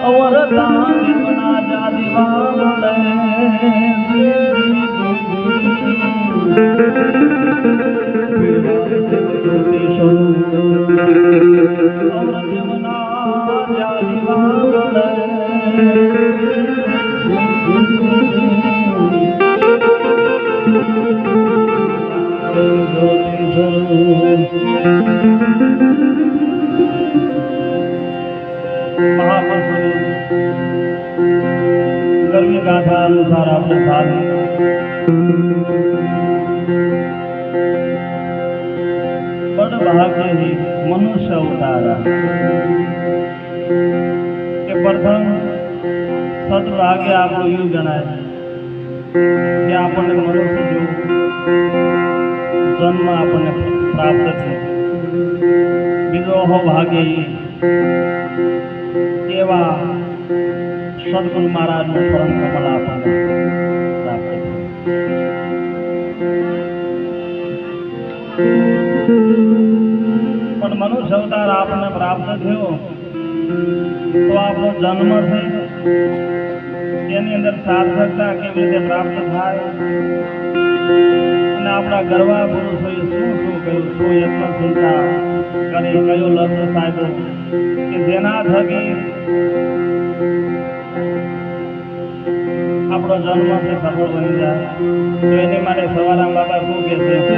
અવરદાન બના જા દીવાલે गर्मी गाथा अनुसार आपने साथ बड़ भाग्य ही मनुष्य उतारा के प्रथम सदभाग्य आपको यूं गणाय कि आपने मनुष्य जो जन्म आपने प्राप्त थे बीजो हो भाग्य एवा सद्गुरु महाराज નું પરમ કમલ આપણને પ્રાપ્ત પણ મનુષ્ય અવતાર આપણને પ્રાપ્ત થયો તો આપણો જન્મ છે તેની અંદર સાર્થકતા કેવી રીતે પ્રાપ્ત થાય અને આપણા ગરવા પુરુષોએ શું શું કહ્યું શું યત્ન ચિંતા કરી કયો લક્ષ્ય સાધ્યો કે જેના થકી આપણો જન્મ છે સફળ બની જાય તો એની માટે સવારામ બાબા શું કહે છે